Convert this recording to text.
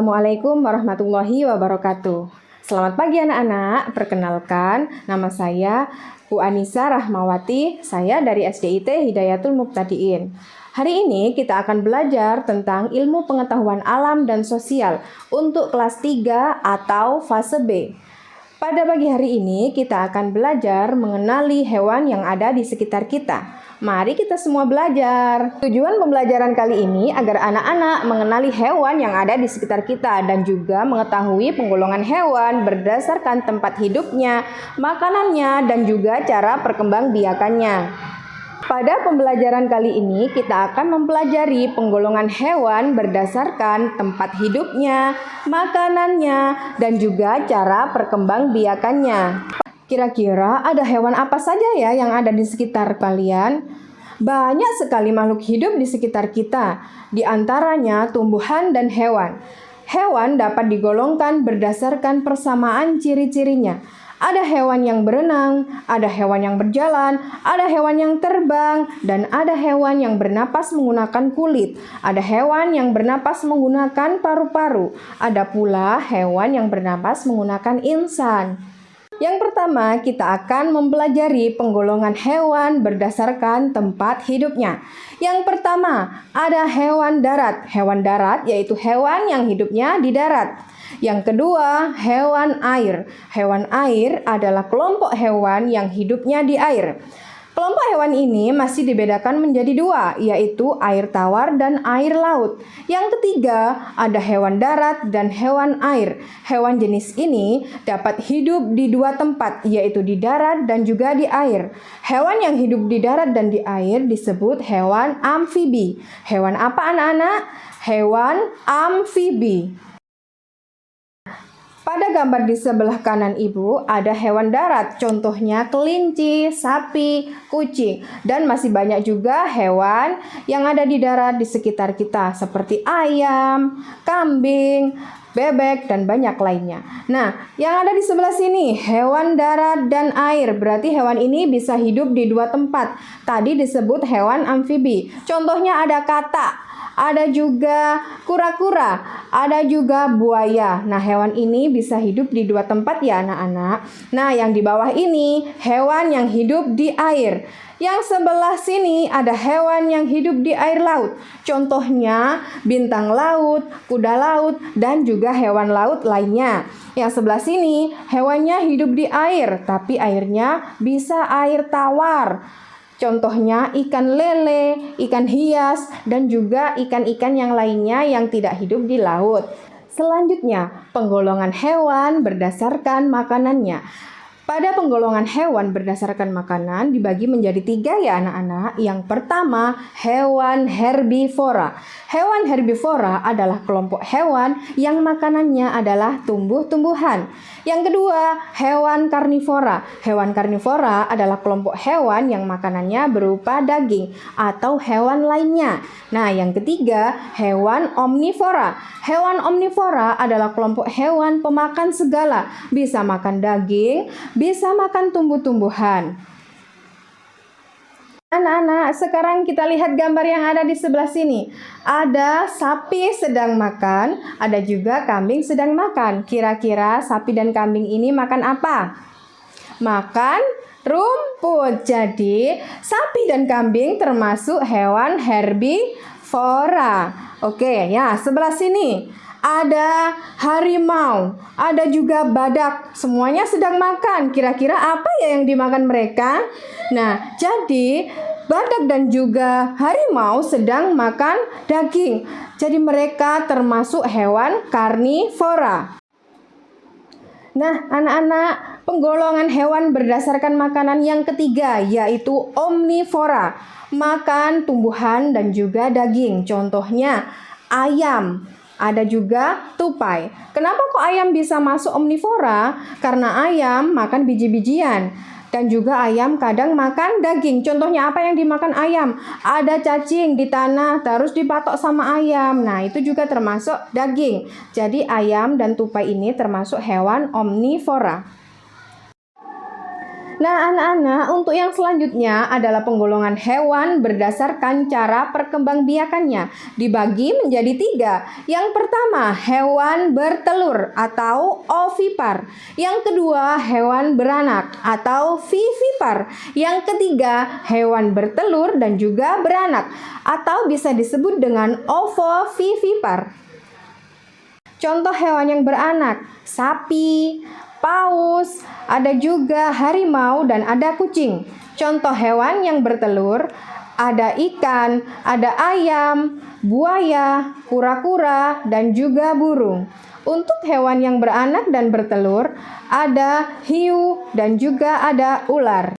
Assalamualaikum warahmatullahi wabarakatuh. Selamat pagi anak-anak, perkenalkan nama saya Bu Anissa Rahmawati, saya dari SDIT Hidayatul Muqtadiin. Hari ini kita akan belajar tentang ilmu pengetahuan alam dan sosial untuk kelas 3 atau fase B. Pada pagi hari ini kita akan belajar mengenali hewan yang ada di sekitar kita. Mari kita semua belajar. Tujuan pembelajaran kali ini agar anak-anak mengenali hewan yang ada di sekitar kita dan juga mengetahui penggolongan hewan berdasarkan tempat hidupnya, makanannya, dan juga cara perkembangbiakannya. Pada pembelajaran kali ini kita akan mempelajari penggolongan hewan berdasarkan tempat hidupnya, makanannya, dan juga cara perkembangbiakannya. Kira-kira ada hewan apa saja ya yang ada di sekitar kalian? Banyak sekali makhluk hidup di sekitar kita, di antaranya tumbuhan dan hewan. Hewan dapat digolongkan berdasarkan persamaan ciri-cirinya. Ada hewan yang berenang, ada hewan yang berjalan, ada hewan yang terbang, dan ada hewan yang bernapas menggunakan kulit. Ada hewan yang bernapas menggunakan paru-paru. Ada pula hewan yang bernapas menggunakan insan. Yang pertama, kita akan mempelajari penggolongan hewan berdasarkan tempat hidupnya. Yang pertama, ada hewan darat. Hewan darat yaitu hewan yang hidupnya di darat. Yang kedua, hewan air. Hewan air adalah kelompok hewan yang hidupnya di air. Kelompok hewan ini masih dibedakan menjadi dua, yaitu air tawar dan air laut. Yang ketiga, ada hewan darat dan hewan air. Hewan jenis ini dapat hidup di dua tempat, yaitu di darat dan juga di air. Hewan yang hidup di darat dan di air disebut hewan amfibi. Hewan apa anak-anak? Hewan amfibi. Pada gambar di sebelah kanan ibu ada hewan darat, contohnya kelinci, sapi, kucing, dan masih banyak juga hewan yang ada di darat di sekitar kita seperti ayam, kambing, bebek, dan banyak lainnya. Nah, yang ada di sebelah sini hewan darat dan air, berarti hewan ini bisa hidup di dua tempat. Tadi disebut hewan amfibi, contohnya ada katak. Ada juga kura-kura, ada juga buaya. Nah, hewan ini bisa hidup di dua tempat ya anak-anak. Nah, yang di bawah ini hewan yang hidup di air. Yang sebelah sini ada hewan yang hidup di air laut. Contohnya bintang laut, kuda laut, dan juga hewan laut lainnya. Yang sebelah sini hewannya hidup di air, tapi airnya bisa air tawar. Contohnya ikan lele, ikan hias, dan juga ikan-ikan yang lainnya yang tidak hidup di laut. Selanjutnya, penggolongan hewan berdasarkan makanannya. Pada penggolongan hewan berdasarkan makanan dibagi menjadi tiga ya anak-anak. Yang pertama, hewan herbivora. Hewan herbivora adalah kelompok hewan yang makanannya adalah tumbuh-tumbuhan. Yang kedua, hewan karnivora. Hewan karnivora adalah kelompok hewan yang makanannya berupa daging atau hewan lainnya. Nah, yang ketiga, hewan omnivora. Hewan omnivora adalah kelompok hewan pemakan segala, bisa makan daging, bisa makan tumbuh-tumbuhan. Anak-anak, sekarang kita lihat gambar yang ada di sebelah sini. Ada sapi sedang makan, ada juga kambing sedang makan. Kira-kira sapi dan kambing ini makan apa? Makan rumput. Jadi, sapi dan kambing termasuk hewan herbivora. Oke, ya, sebelah sini ada harimau, ada juga badak. Semuanya sedang makan. Kira-kira apa ya yang dimakan mereka? Nah, jadi badak dan juga harimau sedang makan daging. Jadi mereka termasuk hewan karnivora. Nah, anak-anak, penggolongan hewan berdasarkan makanan yang ketiga yaitu omnivora. Makan tumbuhan dan juga daging. Contohnya ayam. Ada juga tupai. Kenapa kok ayam bisa masuk omnivora? Karena ayam makan biji-bijian. Dan juga ayam kadang makan daging. Contohnya apa yang dimakan ayam? Ada cacing di tanah terus dipatok sama ayam. Nah, itu juga termasuk daging. Jadi ayam dan tupai ini termasuk hewan omnivora. Nah, anak-anak, untuk yang selanjutnya adalah penggolongan hewan berdasarkan cara perkembangbiakannya. Dibagi menjadi 3. Yang pertama, hewan bertelur atau ovipar. Yang kedua, hewan beranak atau vivipar. Yang ketiga, hewan bertelur dan juga beranak atau bisa disebut dengan ovovivipar. Contoh hewan yang beranak, sapi, paus, ada juga harimau dan ada kucing. Contoh hewan yang bertelur, ada ikan, ada ayam, buaya, kura-kura, dan juga burung. Untuk hewan yang beranak dan bertelur, ada hiu dan juga ada ular.